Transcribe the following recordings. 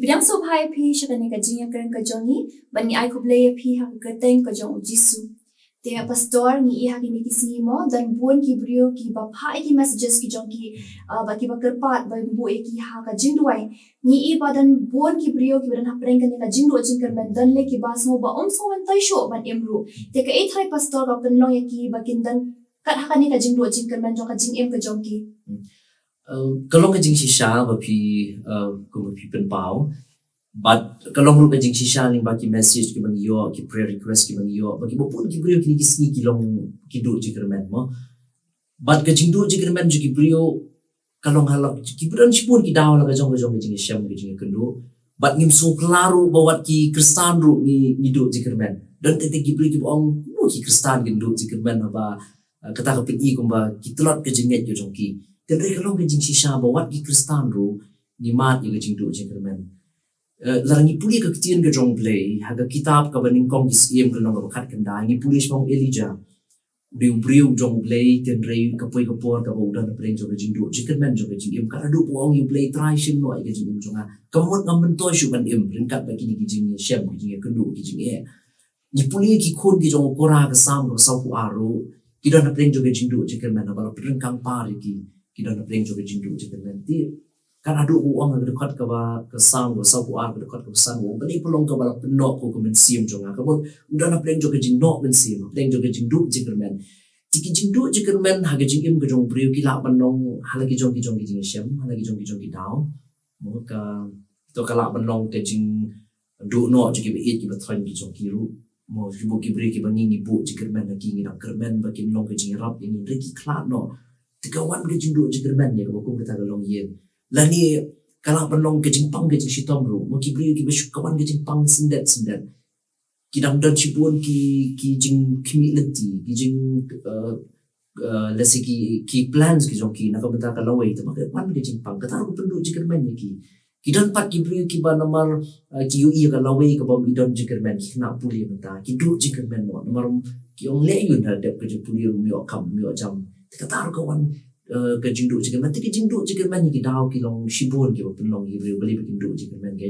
Bidang sobhai pi syakani ka Jingiakren K.J.P bani ai ku Blei pi ha kateng ka jong jisu. Te pastor ni ha ki nikisi mo dan buon ki briew ki ba pha ki messages ki jong ki ba ki ba kyrpad ba bu e ki ha ka Jingduwai ni ba dan buon ki briew ki dan hapdeng kan ka jingduh Jingkyrmen dan le ki ba smo ba so man tai sho ban emru. Te ka thai pastor ka penlong ya ki ba kin dan kat ha ka ni ka jingduh Jingkyrmen jong ka jingem ka jong ki. Kalau ke jing shisha bapi ko bapi pen pau but kalau ru ke jing shisha ning baki message ki bang yo ki prayer request ki bang yo baki bopun ki briew ki kisni ki long ki du Jingkyrmen mo but ke jing du Jingkyrmen ju ki briew kalau halak ki buran sipun ki daw la ka jong jing shim ki jing kendu but ngim so claro bawat ki kristan ru ni du Jingkyrmen dan te ki briew ki bong no ki kristan ki du Jingkyrmen ba kata ka pi ko ba ki telot ke jing ngeit jong ki Tendai kalau ke jing shisha bawat ki kristan ru ni mat ye ke jing du Jingkyrmen. Larangi puli ke ketien ke jong Blei haga kitab ka baning kong isiem ke nong bakat kenda ngi puli smong Elijah. Briew jong Blei tendai ka poi ka por ka udan preng jong jing du Jingkyrmen jong jing im ka adu puang U Blei try shim no ai ke jing im jonga. Kamot ngam bentoi shu ban im ringkat ba kini ki jing shem ki jing kendu ki jing e. Ni puli ki khon ki jong kora ka sam ka sau pu aru ki dan preng jong jing du Jingkyrmen ba prengkang par ki kita nak bring juga jinduh Jingkyrmen ti kan adu uang ke dekat ke ba ke sang ke sau puar ke dekat ke sang uang beli pelong ke bala penok ko mynsiem jonga kabon udah nak bring juga jinduh mynsiem bring juga jinduh Jingkyrmen tiki jinduh Jingkyrmen haga jingim ke jong briew kila banong halagi jong ki jing shim halagi jong ki daw mo ka to kala banong ke jing du no jiki be it ki batran ki jong ki ru mo jibu ki briew ki bangi bu Jingkyrmen lagi ngi nak Jingkyrmen bakin long ke jing rap ini reki klat no Tikawan ke jingduh Jingkyrmen ya ko kita galong yen lani kala penlong ke jingpang ke jing shitom ru mo ki briew ki besuk kawan ke jingpang sendet kidang dan cibun ki jing community ki jing lesi ki plans ki jong ki nak benta kalau itu maka wan ke jingpang kata ko pendu Jingkyrmen ki dan pat ki briew ki ba nomor ki ui ka lawe ka ba idon Jingkyrmen ki nak puli benta ki du Jingkyrmen no nomor ki ong le yun ha dep ke jing puli ru mi kam mi jam kata kawan ke jingduh Jingkyrmen ti ke jingduh Jingkyrmen ki daw ki long shibun ki penlong ki briew beli bikin du Jingkyrmen ke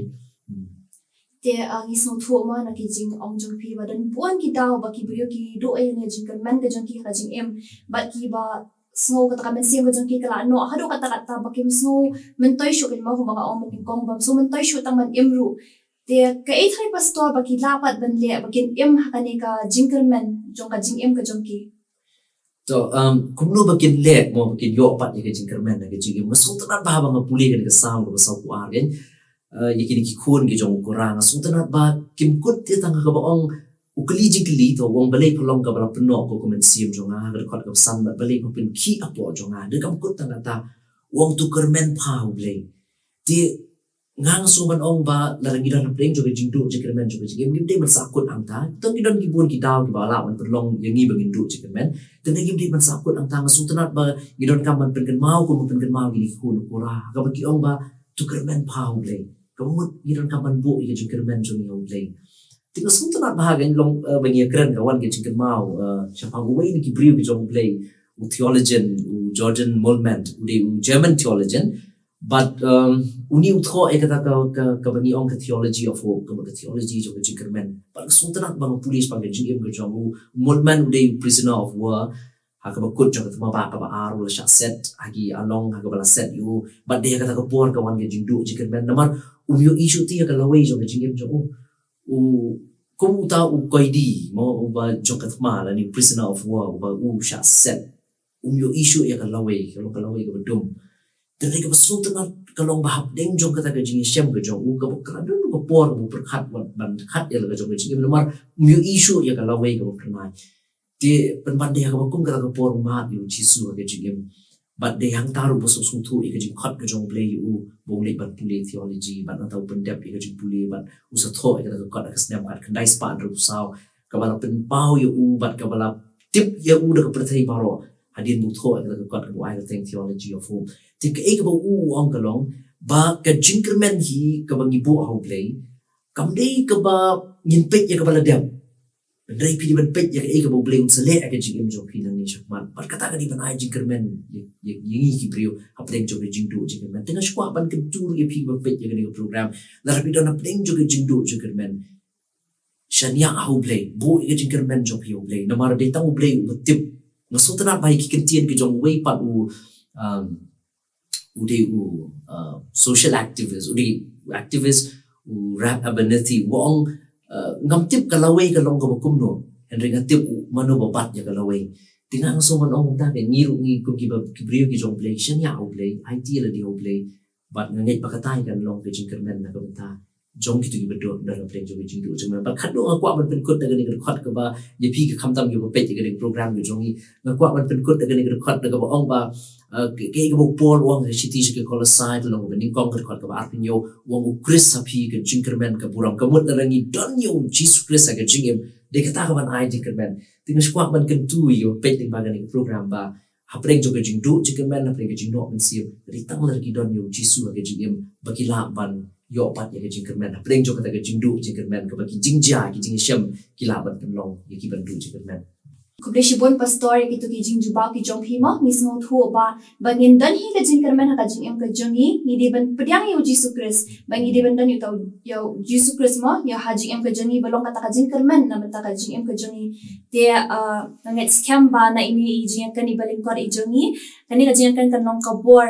te ngisno thu ma na ki jing ong jong pi ba dan buan ki daw ba ki briew ki do e ne Jingkyrmen ke jong ki ka jing em ba ki ba snow kata ka mynsiem ke jong ki kala no hado kata ba ki snow mentoi shu ken ma ko ba ong men kong ba so mentoi shu tang man em ru te ka e thai pastor ba ki lapat ban le ba kin em ha ka ne ka Jingkyrmen jong ka jing em ka jong ki So kumno bakin lek mo bakin yo pat ye ke Jingkyrmen ke jing masung tanat ba bang puli ke sam ko sau puar gen ye kini ki khon ke jong kurang masung tanat ba kim kut te tang ka ba ong ukli jingkylli to wong balai pelong ka bala penok ko mynsiem jong ha ka khot ka san ba balai ko pin ki apo jong ha de kam kut tang ta wong tu Jingkyrmen phau Blei ti ngang so ban ong ba larangi dan preng jo ke jingduh Jingkyrmen jo ke jing gim de man sakut angta tong ki don ki bun ki daw ki bala man pelong yangi bangin du Jingkyrmen tengah gim de man sakut angta ngasu tenat ba gidon kaman penken mau ko penken mau gi ku kura ka ba ki ong ba tu Jingkyrmen phau Blei kamut gidon kaman bu ki Jingkyrmen jo ni Blei tinga su tenat ba ga long bangi keren kawan ki Jingkyrmen mau siapa uwei ni ki briew ki jong Blei u theologian u Jordan Molman u German theologian but uni utho kata ka bani ong ka theology of hope ka theology jo ka Jingkyrmen but sultanat bang pulis bang jingim ka jong molman de prisoner of war ha ka kut jo ka ma ba ka ba aru la set agi along ha ka bala set you but de kata ka por ka wan ka jingduh Jingkyrmen namar umyo issue ti ka lawai jo ka jingim jo u kum ta u koidi mo ba jo ka ma la ni prisoner of war ba u set umyo issue ya ka lawai ka bedum dan mereka besul tenat kalau hapdeng jong kata ke jingiasyem ke jong ka bukran dan ka por bu perkhat ban khat ya la jong ke jing nomor mu issue ya kalau wei ka bukran ti penpandai ka bakum kata ka por ma yu jisu ke jing but de yang taru busuk sungtu ke jing khat ke jong Blei u bong le ban puli theology ban atau pendep ke jing puli ban usa tho ke kata ka snap kat kendai spa ru sau ka bala pen pau yu u bat ka bala tip ya u de ka perthai baroh hadin mu tho ke kata ka bu ai theology of hope Tika eka ba ang kalong ba ka Jingkyrmen hi ka bang ibu hau Blei kam dei ka ba nginpek ya ka bala dem Dari pi ban pet ya ke U Blei Un sele ke jingim jong pi nang ni syakman. Par kata ka di ban ai jingkyrmen yengi ki briew hapdeng jong jingduh jingkyrmen. Tengah skwa ban kentur ye pi ban pet ya ke program. Lar pi don hapdeng jong jingduh jingkyrmen. Shania U Blei bu ke jingkyrmen jong pi U Blei. Namar de tang U Blei utip. Ngasutna bai ki kentien ke jong wei pat social activist rap ability wong ngamtip kalaway kalong kabakum no henry ngatip mano babat ya kalaway tingang so man ong ta ke ngiru ngi ko kibriyo ki jong play siya ya o play IT la di o play but ngait pakatay kan long ke jingkyrmen na kabanta jong kitu gibedor dalam play jong jingduh jingmen ba khadu ngakwa ban penkut daga ni khot ka ba ye pi ka khamtam ge pet ge program ge jongi ngakwa ban penkut daga ni khot daga ba ong ba ke bo pol wang city ke kolosai long ba ning kong khot ka ba arpinyo wang ukris sapi ke jingkyrmen ka buram kamut darangi don yo Jesus Christ ga jingem de kata ka ban ai jingkyrmen tinga skwa ban kentu yo pet ding ba ga ni program ba hapdeng jong jingduh jingkyrmen hapdeng ge jingduh mynsiem ri tang lagi don yo Jesus ga jingem bakila ban yo pat ya ke jingkyrmen hapdeng jong kata ke jingduh jingkyrmen ka bagi jingjia ki jingiasyem kila ban penlong ye ki bandu jingkyrmen Kuble shibon pastor ki tu ki jingduwai ki jong pi mo ni smo thu ba bangin dan hi ke jingkyrmen ka jingem ka jongi ni de ban pediang yo Jesus Christ bangi de ban dan yo tau yo Jesus Christ mo yo ha jingem ka jongi balong kata ka jingkyrmen na mata ka jingem ka jongi te ngait scam ba na ini jingkyrmen ni baling kor i jongi kani ka jingkyrmen kan nong ka bor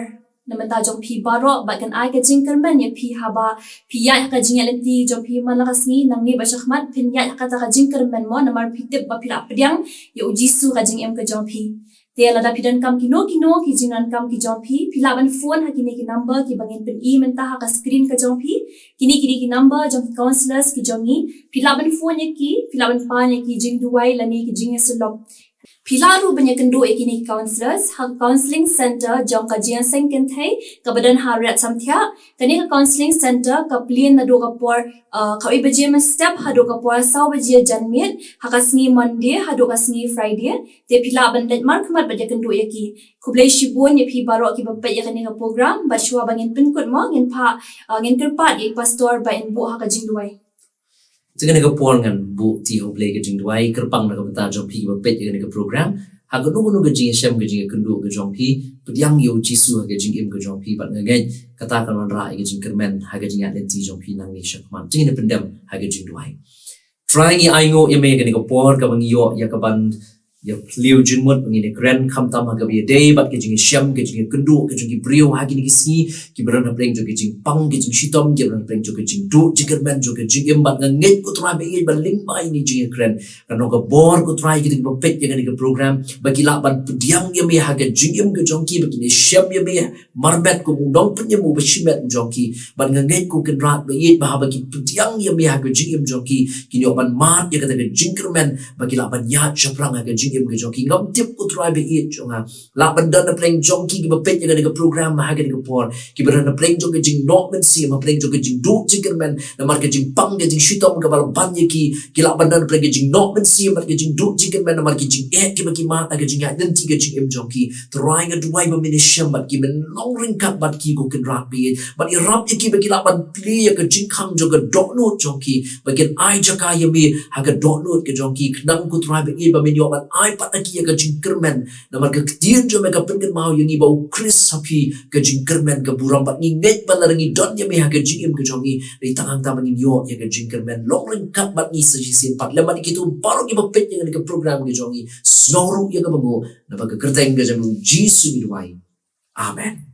na mata jong pi baroh ba kan ai ka jingkyrmen ya pi haba pi ya ka jingialyenti jong pi malakasni nang ni ba syakmat pin ya kata ka jingkyrmen mo na mar pitip ba pila pediang ya ujisu ka jingem ka jong pi te lada pidan kam kino ki jinan kam ki jong pi pila ban phone ha kini ki number ki bangin pin e menta ha ka screen ka jong pi kini ki number jong ki counselors ki jongi pila ban phone ya ki pila ban pa ya ki Jingduwai lani ki jingiasyllok pila ru banyak kendo ekini counselors ha counselling center jong ka Jingiaseng Kynthei K.J.P hariat samthia kani ka counselling center ka plien na do ka por ka ibaje step ha do ka por saw baje janmiet ha ka sngi monday ha do ka sngi friday te pila ban det mar khamat baje kendo eki kublai shibon ye pi baroh ki bapet ya kani ka program ba shwa bangin pinkut mo ngin pa jingkyrpad ye pastor ba in bu ha ka Jingduwai Jangan ke pol ngan bu ti U Blei ke Jingduwai kyrpang na kabanta jong pi ba pet ke program ha ga nu ke jingiasyem ke jingkendu ke jong pi pediang yo jisu ke jingim ke jong pi bat ngai kata kan wan ra ke jingkyrmen ha ga jingialyenti jong pi nang ni syakman jingin pendam ha ga Jingduwai trying I ngo ye me ke pol ka bang yo ya ka ban ya liu jinmut ngini kren khamtam ha ga bi day bat ke jingiasyem ke jingkendu ke jingi briew ha gi ni ki beran hapdeng jo ke jingpang ke jingshitom ke beran hapdeng jo ke jingduh jingkyrmen jo ke jingim bat ngeit ko tra be baling mai ni Jingiakren kan ka bor ko try ki ba pet yang ke program bagi la ban pediang ye me ha ke jingim ke jongki bagi ni syam ye me marbet ko dong punya mu beshimet jongki ban ngeit ko ken rat be yet ba bagi pediang ye me ha ke jingim jongki kini ban mat ye kata ke jingkyrmen bagi la ban yat shaprang ha ke jingim ke jongki ngam tip ko try be yet jonga la ban dan pleng jongki ki ba pet yang ke program ha ke por ki beran pleng jong ke jingduh mynsiem pleng jong ke jingduh jingkyrmen na mar ke jingpang ke jingshitom ke bal ban ye ki la ban dan pleng ke jingduh mynsiem ke jingduh jingkyrmen na mar ke jingek ki bagi mat ke jingialyenti ke jingim jongki trying a duai ba mynsiem bat ki men long ringkat bat ki ko ken rat be bat i rap ye ki bagi la ban pli ye ke jingkhang jo ke dok not jongki bagian ai jaka ye me ha ke dok not ke jongki knang ku try be ba men yo ban ai pat ki ye ke jingkyrmen na mar ke tien jo me ka pen mau ye ni ba ukris sapi ke jingkyrmen ke buram bat ni ngeit balarangi don ye me ha ke jingim ke jongi ri tangang ta mangin yo ye ke jingkyrmen long ringkat bat ni sejisin pat lemat kitu baru ki bapet yang ke program ke jongi snoru ye ke bango na ba ke kerteng ke jamu jisu Jingduwai amen